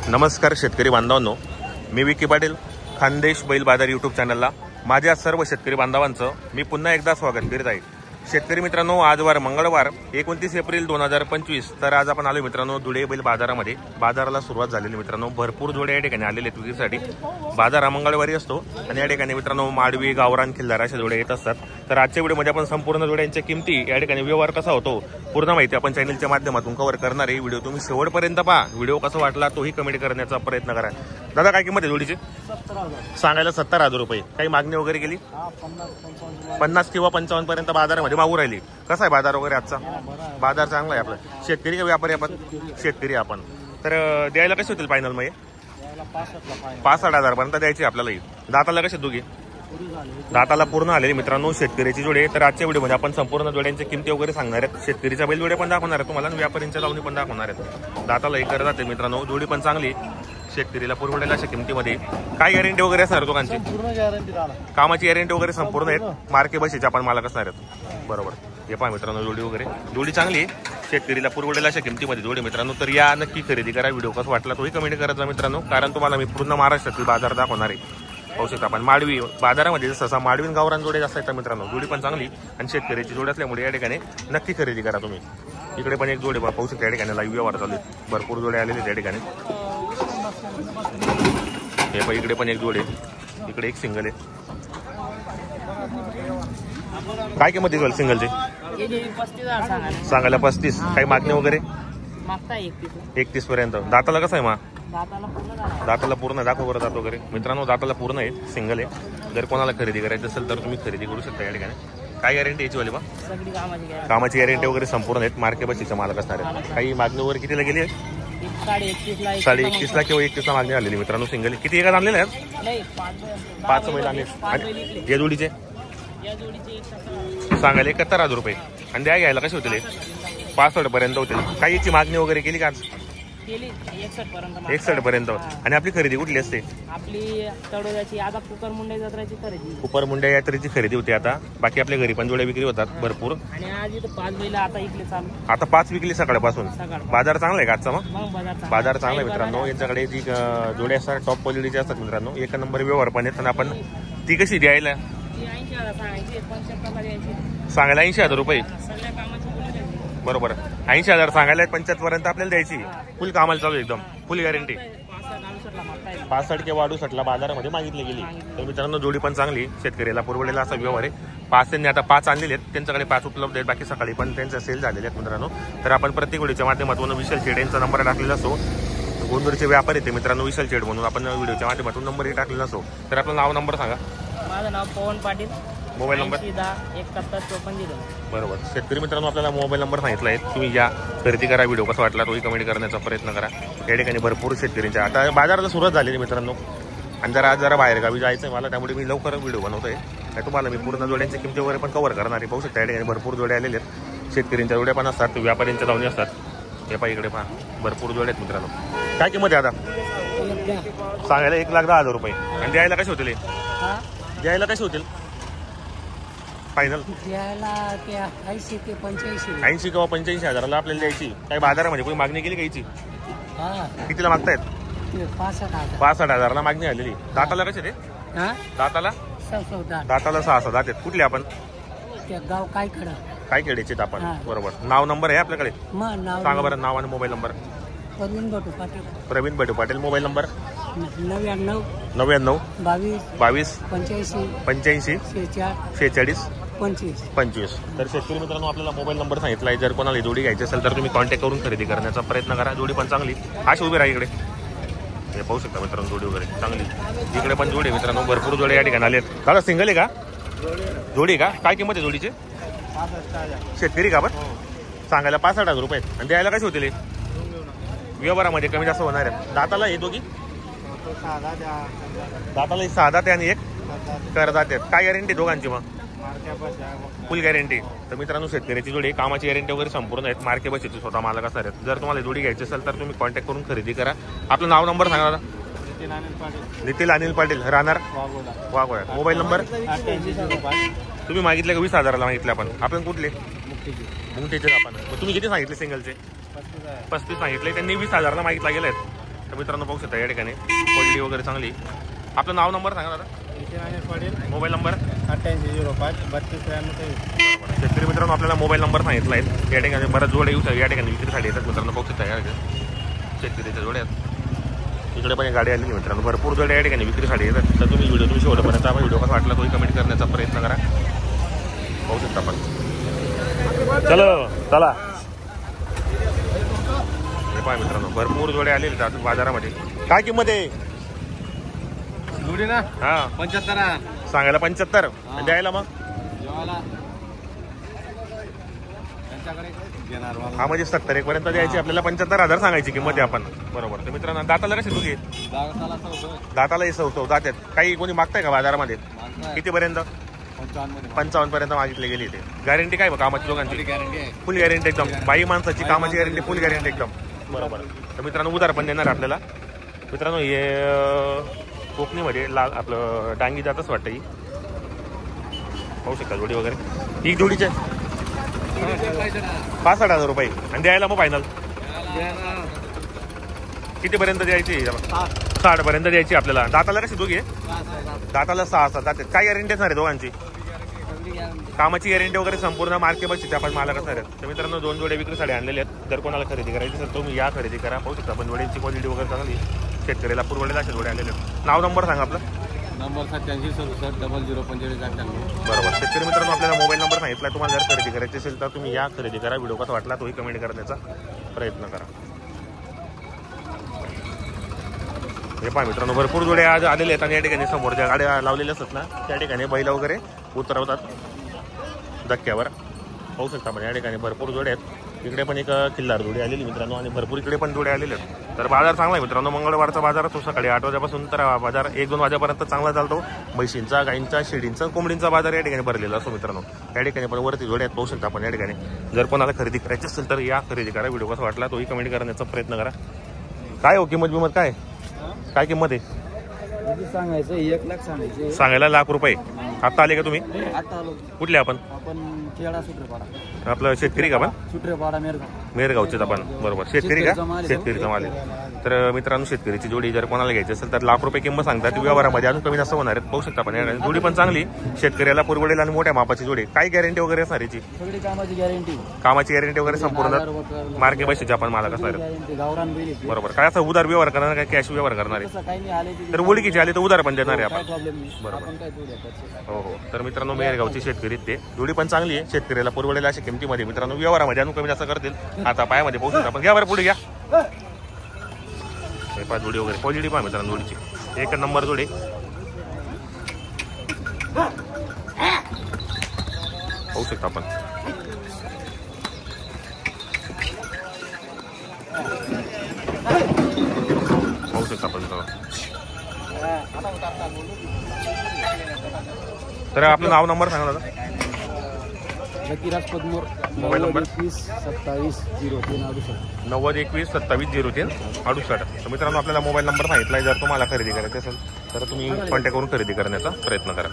नमस्कार शेतकरी बांधवांनो, मी विकी पाटील, खानदेश बैल बाजार यूट्यूब चॅनलला माझ्या सर्व शेतकरी बांधवांचं मी पुन्हा एकदा स्वागत करीत आहे। शेतकरी मित्रांनो, आज वार मंगळवार 29 एप्रिल 2025। तर आज आपण आलो मित्रांनो धुळे बैल बाजारामध्ये। बाजाराला सुरुवात झालेली मित्रांनो, भरपूर जोडे या ठिकाणी आलेले आहेत विक्रीसाठी। बाजार हा मंगळवारी असतो आणि या ठिकाणी मित्रांनो माडवी, गावरान, खिल्लार अशा जोडे येत असतात। तर आजच्या व्हिडिओमध्ये आपण संपूर्ण जोड्यांच्या किमती, या ठिकाणी व्यवहार कसा होतो, पूर्ण माहिती आपण चॅनलच्या माध्यमातून कव्हर करणार आहे। व्हिडिओ तुम्ही शेवटपर्यंत पहा। व्हिडिओ कसा वाटला तोही कमेंट करण्याचा प्रयत्न करा। दादा, काय किंमत आहे जोडीची? सांगायला 70,000 रुपये। काही मागणी वगैरे केली? 50 किंवा 55 पर्यंत बाजारामध्ये मागू राहिली। कसा आहे बाजार वगैरे आजचा? बाजार चांगला आहे। आपला शेतकरी का व्यापारी? आपण शेतकरी आपण। तर द्यायला कसे होतील फायनल मध्ये? 65,000 पर्यंत द्यायची आपल्याला। दाताला कसे दोघी? दाताला पूर्ण आलेली मित्रांनो शेतकऱ्याची जोडे। तर आजच्या व्हिडिओमध्ये आपण संपूर्ण जोड्यांच्या किमती वगैरे सांगणार आहेत। शेतकरीच्या बैल जोडे पण दाखवणार आहेत तुम्हाला आणि व्यापाऱ्यांच्या दावणी पण दाखवणार आहेत। दाताला एक करत मित्रांनो, जोडी पण चांगली, शेतकरीला पुरवडेल अशा किमतीमध्ये। काय गॅरंटी वगैरे असणार दोघांची? कामाची गॅरंटी वगैरे संपूर्ण आहेत। मार्के बशीचे आपण मालक असणार आहेत। बरोबर, हे पहा मित्रांनो जोडी वगैरे, जोडी चांगली आहे, शेतकरीला पुरवडेल अशा किमतीमध्ये जोडी मित्रांनो। तर या नक्की खरेदी करा। व्हिडिओ कसा वाटला तोही कमेंट करत जा मित्रांनो, कारण तुम्हाला मी पूर्ण महाराष्ट्रातील बाजार दाखवणार आहे। पाहू शकता आपण माडवी बाजारामध्ये जसं माडवी गावरान जोडे जास्त आहेत मित्रांनो। जोडी पण चांगली आणि शेतकऱ्याची जोडी असल्यामुळे या ठिकाणी नक्की खरेदी करा तुम्ही। इकडे पण एक जोडे पाहू शकता, या ठिकाणी लाईव्ह व्यवहार चालू आहे। भरपूर जोडे आलेले त्या ठिकाणी। हे पण इकडे पण एक जोडे, इकडे एक सिंगल आहे। काय किंमत आहे सिंगलची? सांगायला 35। काही मागणी वगैरे? 31 पर्यंत। दाताला कसं आहे? दाताला पूर्ण दाखव बरं दात वगैरे मित्रांनो। दाताला पूर्ण आहे, सिंगल आहे। जर कोणाला खरेदी करायचं असेल तर तुम्ही खरेदी करू शकता या ठिकाणी। काय गॅरंटी याची वाली? कामाची गॅरंटी वगैरे संपूर्ण आहेत। मार्के बशीचे मालक असणार आहेत। काही मागणी वगैरे कितीला गेली आहे? 21.5 किंवा 21 मागणी आलेली मित्रांनो। सिंगल किती एका आणलेल्या आहेत? 5 बैल आणले। या जोडीचे सांगायला 71,000 रुपये आणि द्या घ्यायला कसे होतील? 65 पर्यंत होतील। काही याची मागणी वगैरे केली का? 61 पर्यंत। आणि आपली खरेदी कुठली असते? आपली तळोद्याची आता कुकरमुंडे जत्राची खरेदी, कुकरमुंडे यात्रेची खरेदी होती आता। बाकी आपल्या घरी पण जोड्या विक्री होतात भरपूर। आणि आज इथं 5 बैल आता इकडे चालू। आता 5 विकली सकाळपासून। बाजार चांगला आहे का आजचा? मग बाजार चांगला आहे मित्रांनो। यांच्याकडे जी जोड्या असतात टॉप क्वालिटीचे असतात मित्रांनो। एक नंबर व्यवहार पण आहेत। आणि आपण ती कशी द्यायला? सांगायला 80,000 रुपये। बरोबर, 80,000 सांगायला 75 पर्यंत आपल्याला द्यायची। फुल कामाला चालू, एकदम फुल गॅरंटी। 65 किंवा 68 बाजारामध्ये मागितली गेली। तर मित्रांनो जोडी पण चांगली, शेतकऱ्याला पुरवडेला असा व्यवहार आहे। 5 त्यांनी आता 5 आणलेले आहेत, त्यांच्याकडे 5 उपलब्ध आहेत। बाकी सकाळी पण त्यांच्या सेल झालेले आहेत मित्रांनो। तर आपण प्रत्येक व्हिडिओच्या माध्यमातून विशाल शेड यांचा नंबर टाकलेला असो। गोंदूरचे व्यापारी येते मित्रांनो विशाल शेड म्हणून, आपण व्हिडिओच्या माध्यमातून नंबरही टाकलेला असो। तर आपलं नाव नंबर सांगा। माझं नाव पवन पाटील, मोबाईल नंबर 71 बरोबर। शेतकरी मित्रांनो आपल्याला मोबाईल नंबर सांगितला आहे, तुम्ही या खरेदी करा। व्हिडिओ कसा वाटला तोही कमेंट करण्याचा प्रयत्न करा। या ठिकाणी भरपूर शेतकऱ्यांच्या आता बाजाराला सुरुवात झालेली मित्रांनो। आणि आज जरा बाहेरगावी जायचं आहे मला, त्यामुळे मी लवकर व्हिडिओ बनवतोय। तुम्हाला मी पूर्ण जोड्यांची किमती वगैरे पण कव्हर करणार आहे। पाहू शकता या ठिकाणी भरपूर जोडे आलेले आहेत। शेतकऱ्यांच्या जोड्या पण असतात, व्यापाऱ्यांच्या दावणी असतात। हे पहा इकडे पहा, भरपूर जोडे आहेत मित्रांनो। काय किंमत आहे आता? सांगायला 1,10,000 रुपये आणि द्यायला कसे होतील? द्यायला कसे होतील फायनल? 80 ते 85। 80 किंवा 85,000ला आपल्याला द्यायची। काही बाजारामध्ये कोणी मागणी केली घ्यायची? कितीला मागतायत? 65,000ला मागणी आलेली। दाताला कसे ते? दाताला 6 दात आहेत। कुठले आपण? गाव काय खेड्याचे आपण? बरोबर। नाव नंबर आहे आपल्याकडे? सांगा बरं नाव आणि mobile number. Praveen Batu Patil. Mobile number 99 22 85 46 25. तर शेतकरी मित्रांनो आपल्याला मोबाईल नंबर सांगितला आहे। जर कोणाला जोडी घ्यायची असेल तर तुम्ही कॉन्टॅक्ट करून खरेदी करण्याचा प्रयत्न करा। जोडी पण चांगली, अशी उभी राहा इकडे। हे पाहू शकता मित्रांनो जोडी वगैरे चांगली। इकडे पण जोडी मित्रांनो, भरपूर जोडे या ठिकाणी आले आहेत। दादा सिंगल आहे का? जोडी का? काय किंमत आहे जोडीची? शेतकरी का? बरं सांगायला 65,000 रुपये आणि द्यायला कशी होतील? व्यवहारामध्ये कमी जास्त होणार आहेत। दाताला हे दोघी? दाताला 6 दात आणि 1 करदात आहेत। काय गॅरंटी दोघांची? मग फुल गॅरंटी। तर मित्रांनो शेतकऱ्याची जोडी, कामाची गॅरंटी वगैरे संपूर्ण आहेत। मार्के बशीचे स्वतः मालक असणार आहेत। जर तुम्हाला जोडी घ्यायची असेल तर तुम्ही कॉन्टॅक्ट करून खरेदी करा। आपलं नाव नंबर सांगा दादा। नितीन अनिल पाटील, राहणार वाघोळा। Mobile number? तुम्ही मागितले का? 20,000ला मागितले आपण कुठले? मुंगटीचे आपण। तुम्ही किती सांगितले सिंगलचे? 35 सांगितले त्यांनी, 20,000ला मागितला गेलाय। तर मित्रांनो पाहू शकता या ठिकाणी क्वालिटी वगैरे चांगली. आपलं नाव नंबर सांगा दादा. मोबाईल नंबर 8805 शेतकरी मित्रांनो आपल्याला मोबाईल नंबर सांगितला आहे. या ठिकाणी बऱ्याच जोड्या येऊ या ठिकाणी विक्रीसाठी येतात मित्रांनो. पाहू शकता या शेतकरीच्या जोड्या आहेत. इकडे पण गाडी आलेली मित्रांनो. भरपूर जोड्या या ठिकाणी विक्रीसाठी येतात. तर तुम्ही व्हिडिओ शेवटपर्यंत आपण व्हिडिओ कसा वाटला तोही कमेंट करण्याचा प्रयत्न करा. पाहू शकता आपण. चला हे पाहा मित्रांनो भरपूर जोड्या आलेले आहेत बाजारामध्ये. काय किंमत आहे जोडी ना? हा 75 सांगायला 75 द्यायला मग हा म्हणजे 70 पर्यंत द्यायची आपल्याला. 75,000 सांगायची किंमत आहे आपण. बरोबर. तर मित्रांनो दाताला कसे तुझे दातालाही सवसव जातात. काही कोणी मागताय का बाजारामध्ये? कितीपर्यंत? 55 पर्यंत मागितले गेली ते. गॅरंटी काय कामाची दोघांची? फुल गॅरंटी एकदम. बाई माणसाची कामाची गॅरंटी फुल गॅरंटी एकदम. बरोबर. तर मित्रांनो उधार पण देणार आपल्याला. मित्रांनो हे कोकणीमध्ये आपलं डांगी जातच वाटतं. ही पाहू शकता जोडी वगैरे. ही जोडीचे 65,000 रुपये आणि द्यायला मग फायनल कितीपर्यंत द्यायची? 60 पर्यंत द्यायची आपल्याला. दाताला कशी दोघी? दाताला 6 जाते. काय गॅरंटी असणार आहे दोघांची? कामाची गॅरंटी वगैरे संपूर्ण मार्के बसची आपण मला कसं. तर मित्रांनो 2 जोड्या विक्रीसाठी आणलेले आहेत. जर कोणाला खरेदी करायची तर तुम्ही या खरेदी करा. पाहू शकता आपण जोड्यांची क्वालिटी वगैरे चांगली. शेतकऱ्याला पुरवलेला अशा जोड्या आलेले आहेत. नाव नंबर सांगा आपलं. नंबर 87670045. बरोबर. शेतकरी मित्रांनो आपल्याला मोबाईल नंबर सांगितला. तुम्हाला जर खरेदी करायची असेल तर तुम्ही या खरेदी करा. व्हिडिओ कसा वाटला तोही कमेंट करण्याचा प्रयत्न करा. हे पहा मित्रांनो भरपूर जोड्या आज आलेले आहेत. आणि या ठिकाणी समोर ज्या गाड्या लावलेल्या असतात ना त्या ठिकाणी बैल वगैरे उतरवतात धक्क्यावर. पाहू शकता आपण या ठिकाणी भरपूर जोड्या आहेत. इकडे पण एक खिल्लार जोडी आलेली मित्रांनो आणि भरपूर इकडे पण जोड्या आलेले आहेत. तर बाजार चांगला आहे मित्रांनो. मंगळवारचा बाजार असतो सकाळी 8 वाजेपासून तर बाजार 1-2 वाजेपर्यंत चांगला चालतो. म्हशींचा, गाईंचा, शेळींचा, कोंबडींचा बाजार या ठिकाणी भरलेला असतो मित्रांनो. या ठिकाणी पण वरती जोड्या आहेत. पाहू शकता आपण या ठिकाणी. जर कोणाला खरेदी करायची असेल तर या खरेदी करा. व्हिडिओ कसा वाटला तोही कमेंट करण्याचा प्रयत्न करा. काय हो किंमत काय काय किंमत आहे? सांगायचं 1 लाख सांगायचे. सांगायला ₹1,00,000. आता आले का तुम्ही? आता आलो कुठले आपण? खेळा सुट्रेपाडा. आपलं शेतकरी का आपण? सुट्रेपाडा मेरगावचेच आपण. बरोबर. शेतकरी का? शेतकरीचा माल आहे. तर मित्रांनो शेतकरीची जोडी जर कोणाला घ्यायची असेल तर ₹1,00,000 किंमत सांगतात. व्यवहारामध्ये अजून कमी जास्त होणार आहेत. पाहू शकता आपण जोडी पण चांगली. शेतकऱ्याला पुरवडेल आणि मोठ्या मापाची जोडी. काय गॅरंटी वगैरे असणार याची? सगळी कामाची गॅरंटी वगैरे संपूर्ण मार्के बसचे आपण मालक असणार. बरोबर. काय असं उधार व्यवहार करणार काय कॅश व्यवहार करणार आहे? तर ओळखीची आली तर उधार पण देणार आहे आपण. बरोबर. हो. तर मित्रांनो मेरगावची शेतकरी ते जोडी पण चांगली आहे. शेतकऱ्याला पुरवडेल अशा किमतीमध्ये मित्रांनो व्यवहारामध्ये अजून कमी जास्त करतील. आता पायामध्ये पोहोचू शकता. पण घ्या बरं पुढे घ्या. पा जोडी वगैरे क्वालिटी पहा मित्रांनो जोडीची 1 नंबर जोडी. पाहू शकता आपण. पाहू शकता आपण. तर आपलं नाव नंबर सांगा दादा. लकीराज पद्मोर. Mobile number 9021270368. 9021270368. तर मित्रांनो आपल्याला मोबाईल नंबर सांगितला. जर तुम्हाला खरेदी करायची असेल तर तुम्ही कॉन्टॅक्ट करून खरेदी करण्याचा प्रयत्न करा.